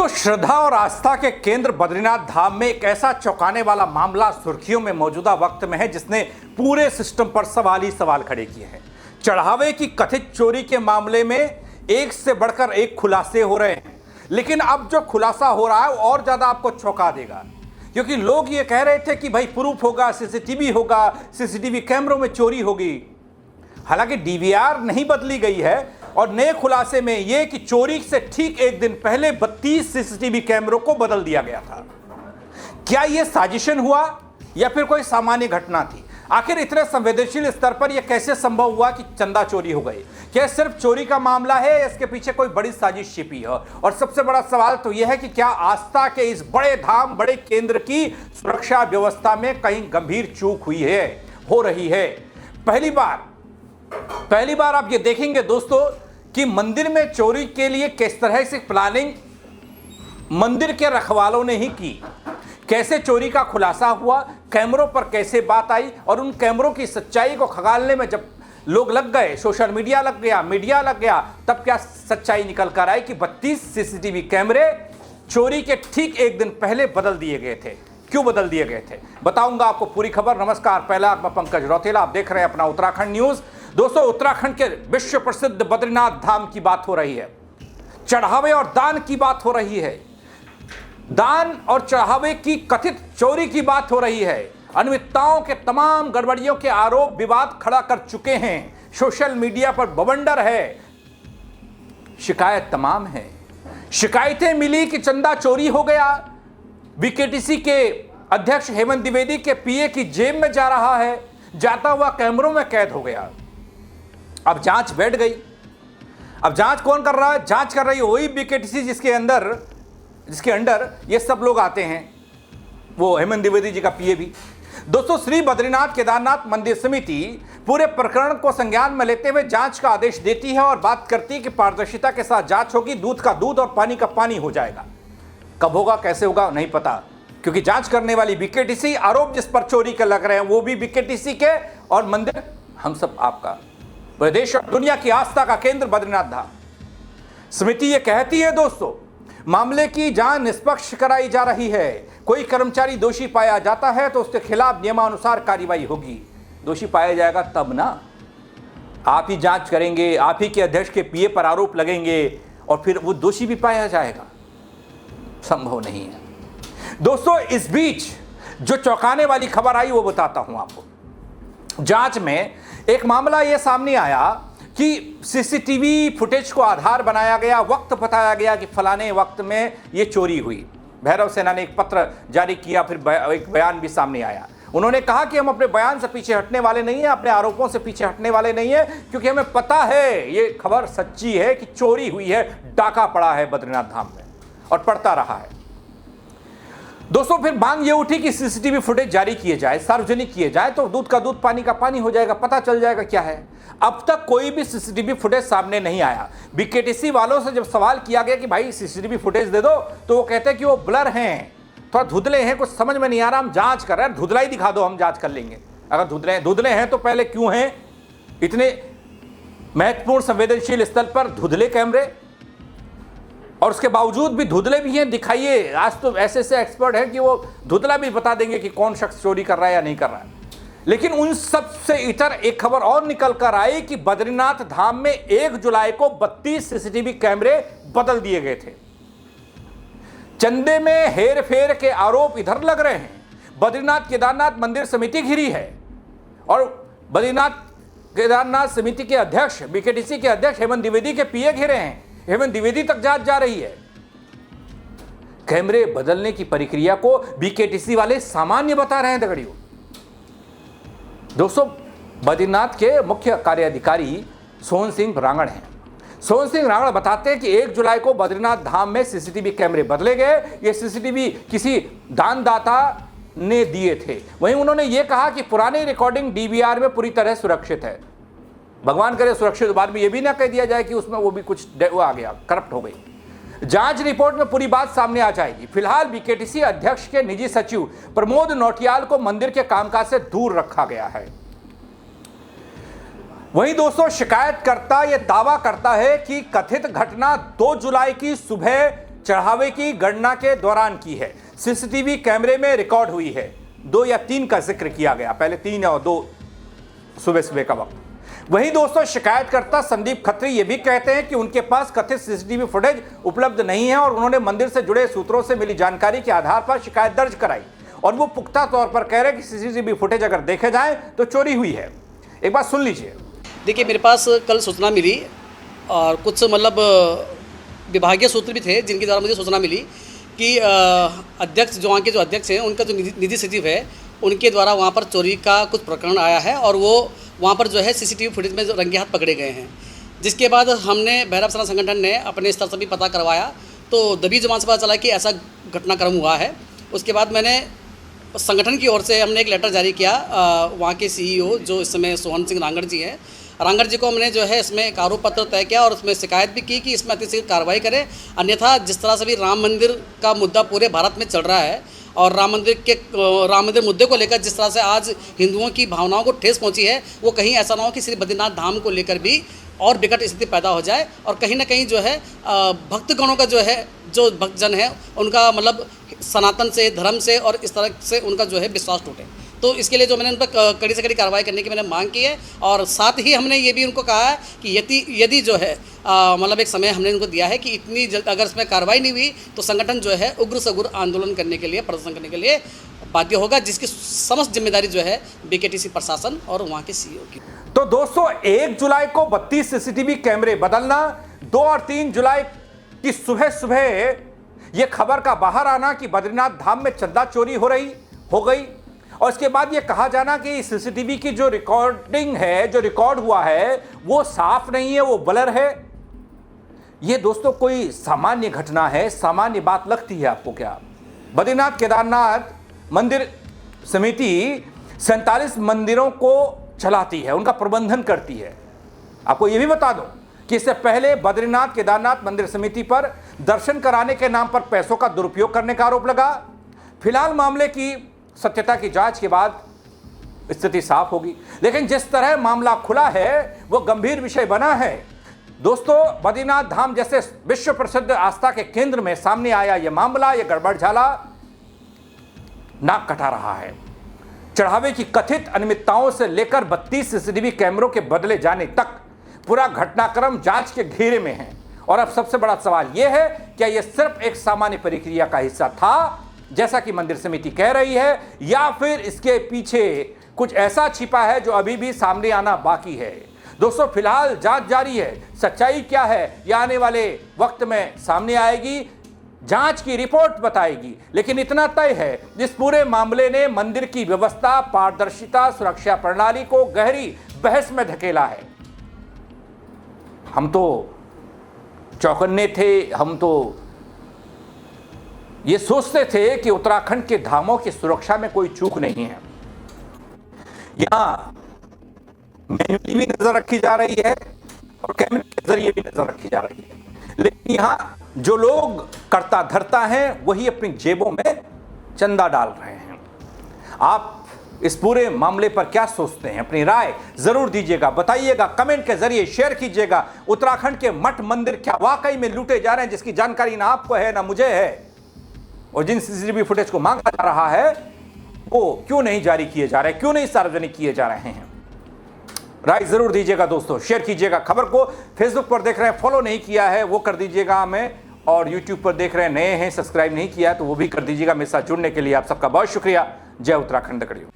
श्रद्धा और आस्था के केंद्र बद्रीनाथ धाम में एक ऐसा चौंकाने वाला मामला सुर्खियों में मौजूदा वक्त में है जिसने पूरे सिस्टम पर सवाल ही सवाल खड़े किए हैं। चढ़ावे की कथित चोरी के मामले में एक से बढ़कर एक खुलासे हो रहे हैं, लेकिन अब जो खुलासा हो रहा है और ज्यादा आपको चौंका देगा, क्योंकि लोग ये कह रहे थे कि भाई प्रूफ होगा, सीसीटीवी होगा, सीसीटीवी कैमरों में चोरी होगी। हालांकि डीवीआर नहीं बदली गई है और नए खुलासे में यह कि चोरी से ठीक एक दिन पहले 32 सीसीटीवी कैमरों को बदल दिया गया था। क्या यह साजिशन हुआ या फिर कोई सामान्य घटना थी? आखिर इतने संवेदनशील स्तर पर यह कैसे संभव हुआ कि चंदा चोरी हो गई? क्या सिर्फ चोरी का मामला है या इसके पीछे कोई बड़ी साजिश छिपी है? और सबसे बड़ा सवाल तो यह है कि क्या आस्था के इस बड़े धाम, बड़े केंद्र की सुरक्षा व्यवस्था में कहीं गंभीर चूक हुई है, हो रही है? पहली बार आप ये देखेंगे दोस्तों कि मंदिर में चोरी के लिए किस तरह से प्लानिंग मंदिर के रखवालों ने ही की, कैसे चोरी का खुलासा हुआ, कैमरों पर कैसे बात आई और उन कैमरों की सच्चाई को खंगालने में जब लोग लग गए, सोशल मीडिया लग गया, मीडिया लग गया, तब क्या सच्चाई निकल कर आई कि 32 सीसीटीवी कैमरे चोरी के ठीक एक दिन पहले बदल दिए गए थे। क्यों बदल दिए गए थे बताऊंगा आपको पूरी खबर। नमस्कार, पहला मैं पंकज रौतेला, आप देख रहे हैं अपना उत्तराखंड न्यूज। दोस्तों, उत्तराखंड के विश्व प्रसिद्ध बद्रीनाथ धाम की बात हो रही है, चढ़ावे और दान की बात हो रही है, दान और चढ़ावे की कथित चोरी की बात हो रही है। अनियमितताओं के तमाम गड़बड़ियों के आरोप विवाद खड़ा कर चुके हैं, सोशल मीडिया पर बवंडर है, शिकायत तमाम है। शिकायतें मिली कि चंदा चोरी हो गया, बीकेटीसी के अध्यक्ष हेमंत द्विवेदी के पीए की जेब में जा रहा है, जाता हुआ कैमरों में कैद हो गया। अब जांच बैठ गई। अब जांच कौन कर रहा है? जांच कर रही है वही बीकेटीसी जिसके अंडर ये सब लोग आते हैं, वो हेमंत द्विवेदी जी का पीए भी। दोस्तों, श्री बद्रीनाथ केदारनाथ मंदिर समिति पूरे प्रकरण को संज्ञान में लेते हुए जांच का आदेश देती है और बात करती है कि पारदर्शिता के साथ जांच होगी, दूध का दूध और पानी का पानी हो जाएगा। कब होगा, कैसे होगा, नहीं पता, क्योंकि जांच करने वाली बीकेटीसी, आरोप जिस पर चोरी के लग रहे हैं वो भी बीकेटीसी के, और मंदिर हम सब आपका, प्रदेश और दुनिया की आस्था का केंद्र बद्रीनाथ धाम। समिति ये कहती है दोस्तों, मामले की जांच निष्पक्ष कराई जा रही है। कोई कर्मचारी दोषी पाया जाता है तो उसके खिलाफ नियमानुसार कार्रवाई होगी। दोषी पाया जाएगा तब ना, आप ही जांच करेंगे, आप ही के अध्यक्ष के पीए पर आरोप लगेंगे और फिर वो दोषी भी पाया जाएगा? संभव नहीं है। दोस्तों, इस बीच जो चौंकाने वाली खबर आई वो बताता हूं आपको। जांच में एक मामला यह सामने आया कि सीसीटीवी फुटेज को आधार बनाया गया, वक्त बताया गया कि फलाने वक्त में यह चोरी हुई। भैरव सेना ने एक पत्र जारी किया, फिर एक बयान भी सामने आया। उन्होंने कहा कि हम अपने बयान से पीछे हटने वाले नहीं हैं, अपने आरोपों से पीछे हटने वाले नहीं हैं, क्योंकि हमें पता है ये खबर सच्ची है कि चोरी हुई है, डाका पड़ा है बद्रीनाथ धाम में और पड़ता रहा है। दोस्तों, फिर मांग ये उठी कि सीसीटीवी फुटेज जारी किए जाए, सार्वजनिक किए जाए, तो दूध का दूध पानी का पानी हो जाएगा, पता चल जाएगा क्या है। अब तक कोई भी सीसीटीवी फुटेज सामने नहीं आया। बीकेटीसी वालों से जब सवाल किया गया कि भाई सीसीटीवी फुटेज दे दो, तो वो कहते हैं कि वो ब्लर हैं, थोड़ा धुंधले हैं, कुछ समझ में नहीं आ रहा, हम जांच कर रहे हैं, धुंधला ही दिखा दो, हम जांच कर लेंगे। अगर धुंधले हैं तो पहले क्यों हैं इतने महत्वपूर्ण संवेदनशील स्थल पर धुंधले कैमरे? और उसके बावजूद भी धुंधले भी हैं, दिखाइए। आज तो ऐसे एक्सपर्ट हैं कि वो धुंधला भी बता देंगे कि कौन शख्स चोरी कर रहा है या नहीं कर रहा है। लेकिन उन सब से इतर एक खबर और निकल कर आई कि बद्रीनाथ धाम में 1 जुलाई को 32 सीसीटीवी कैमरे बदल दिए गए थे। चंदे में हेर फेर के आरोप इधर लग रहे हैं। बद्रीनाथ केदारनाथ मंदिर समिति घिरी है और बद्रीनाथ केदारनाथ समिति के अध्यक्ष, बीकेटीसी के अध्यक्ष हेमंत द्विवेदी के पीए घिरे हैं। हेमंत द्विवेदी तक जांच जा रही है। कैमरे बदलने की प्रक्रिया को बीकेटीसी वाले सामान्य बता रहे हैं दगड़ियों। दोस्तों, बद्रीनाथ के मुख्य कार्यधिकारी सोहन सिंह रांगड़ हैं। सोहन सिंह रांगड़ बताते हैं कि 1 जुलाई को बद्रीनाथ धाम में सीसीटीवी कैमरे बदले गए। ये सीसीटीवी किसी दानदाता ने दिए थे। वहीं उन्होंने ये कहा कि पुरानी रिकॉर्डिंग डीवीआर में पूरी तरह सुरक्षित है। भगवान करे सुरक्षित, बाद में यह भी ना कह दिया जाए कि उसमें वो भी कुछ वो आ गया, करप्ट हो गई। जांच रिपोर्ट में पूरी बात सामने आ जाएगी। फिलहाल बीकेटीसी अध्यक्ष के निजी सचिव प्रमोद नौटियाल को मंदिर के कामकाज से दूर रखा गया है। वहीं दोस्तों, शिकायतकर्ता यह दावा करता है कि कथित घटना 2 जुलाई की सुबह चढ़ावे की गणना के दौरान की है। सीसीटीवी कैमरे में रिकॉर्ड हुई है। 2 या 3 का जिक्र किया गया, पहले 3 और 2 सुबह का वक्त। वहीं दोस्तों शिकायतकर्ता संदीप खत्री ये भी कहते हैं कि उनके पास कथित सीसीटीवी फुटेज उपलब्ध नहीं है और उन्होंने मंदिर से जुड़े सूत्रों से मिली जानकारी के आधार पर शिकायत दर्ज कराई और वो पुख्ता तौर पर कह रहे हैं कि सीसीटीवी फुटेज अगर देखे जाए तो चोरी हुई है। एक बात सुन लीजिए। देखिए, मेरे पास कल सूचना मिली और कुछ मतलब विभागीय सूत्र भी थे जिनके द्वारा मुझे सूचना मिली कि अध्यक्ष जो वहाँ के जो अध्यक्ष हैं उनका जो निधि सचिव है उनके द्वारा वहाँ पर चोरी का कुछ प्रकरण आया है और वो वहाँ पर जो है सीसीटीवी फुटेज में रंगे हाथ पकड़े गए हैं। जिसके बाद हमने भैरव सेना संगठन ने अपने स्तर से भी पता करवाया तो दबी जुबान से पता चला कि ऐसा घटनाक्रम हुआ है। उसके बाद मैंने संगठन की ओर से हमने एक लेटर जारी किया वहाँ के सीईओ जो इस समय सोहन सिंह रांगड़ जी हैं। रांगड़ जी को हमने जो है इसमें एक आरोप पत्र तय किया और उसमें शिकायत भी की कि इसमें अतिशीघ्र कार्रवाई करें, अन्यथा जिस तरह से भी राम मंदिर का मुद्दा पूरे भारत में चल रहा है और राम मंदिर मुद्दे को लेकर जिस तरह से आज हिंदुओं की भावनाओं को ठेस पहुंची है, वो कहीं ऐसा ना हो कि श्री बद्रीनाथ धाम को लेकर भी और विकट स्थिति पैदा हो जाए और कहीं ना कहीं जो है भक्तगणों का जो है जो भक्तजन है उनका मतलब सनातन से धर्म से और इस तरह से उनका जो है विश्वास टूटे। तो इसके लिए जो मैंने उन पर कड़ी से कड़ी कार्रवाई करने की मैंने मांग की है और साथ ही हमने ये भी उनको कहा है कि यदि जो है मतलब एक समय हमने उनको दिया है कि इतनी जल्द अगर इसमें कार्रवाई नहीं हुई तो संगठन जो है उग्र से उग्र आंदोलन करने के लिए प्रदर्शन करने के लिए बाध्य होगा, जिसकी समस्त जिम्मेदारी जो है बीकेटीसी प्रशासन और वहाँ के सीईओ की। तो दोस्तों 1 जुलाई को 32 सीसीटीवी कैमरे बदलना, 2 और 3 जुलाई की सुबह यह खबर का बाहर आना कि बद्रीनाथ धाम में चंदा चोरी हो गई और इसके बाद यह कहा जाना कि सीसीटीवी की जो रिकॉर्डिंग है, जो रिकॉर्ड हुआ है वो साफ नहीं है, वो ब्लर है। यह दोस्तों कोई सामान्य घटना है, सामान्य बात लगती है आपको क्या? बद्रीनाथ केदारनाथ मंदिर समिति 47 मंदिरों को चलाती है, उनका प्रबंधन करती है। आपको यह भी बता दूं कि इससे पहले बद्रीनाथ केदारनाथ मंदिर समिति पर दर्शन कराने के नाम पर पैसों का दुरुपयोग करने का आरोप लगा। फिलहाल मामले की सत्यता की जांच के बाद स्थिति साफ होगी, लेकिन जिस तरह मामला खुला है वो गंभीर विषय बना है। दोस्तों बद्रीनाथ धाम जैसे विश्व प्रसिद्ध आस्था के केंद्र में सामने आया यह मामला, यह गड़बड़झाला नाक कटा रहा है। चढ़ावे की कथित अनियमितताओं से लेकर 32 सीसीटीवी कैमरों के बदले जाने तक पूरा घटनाक्रम जांच के घेरे में है। और अब सबसे बड़ा सवाल यह है, क्या यह सिर्फ एक सामान्य प्रक्रिया का हिस्सा था जैसा कि मंदिर समिति कह रही है, या फिर इसके पीछे कुछ ऐसा छिपा है जो अभी भी सामने आना बाकी है? दोस्तों फिलहाल जांच जारी है, सच्चाई क्या है यह आने वाले वक्त में सामने आएगी, जांच की रिपोर्ट बताएगी। लेकिन इतना तय है इस पूरे मामले ने मंदिर की व्यवस्था, पारदर्शिता, सुरक्षा प्रणाली को गहरी बहस में धकेला है। हम तो चौकन्ने थे, हम तो ये सोचते थे कि उत्तराखंड के धामों की सुरक्षा में कोई चूक नहीं है। यहां मैन्युअली भी नजर रखी जा रही है और कैमरे के जरिए भी नजर रखी जा रही है, लेकिन यहां जो लोग करता धरता हैं वही अपनी जेबों में चंदा डाल रहे हैं। आप इस पूरे मामले पर क्या सोचते हैं? अपनी राय जरूर दीजिएगा, बताइएगा, कमेंट के जरिए शेयर कीजिएगा। उत्तराखंड के मठ मंदिर क्या वाकई में लूटे जा रहे हैं जिसकी जानकारी ना आपको है ना मुझे है? और जिन सीसीटीवी फुटेज को मांगा जा रहा है वो क्यों नहीं जारी किए जा रहे, क्यों नहीं सार्वजनिक किए जा रहे हैं? राय जरूर दीजिएगा दोस्तों, शेयर कीजिएगा। खबर को फेसबुक पर देख रहे हैं, फॉलो नहीं किया है वो कर दीजिएगा हमें, और यूट्यूब पर देख रहे हैं, नए हैं, सब्सक्राइब नहीं किया तो वो भी कर दीजिएगा। मेरे साथ जुड़ने के लिए आप सबका बहुत शुक्रिया। जय उत्तराखंड दकड़ियों।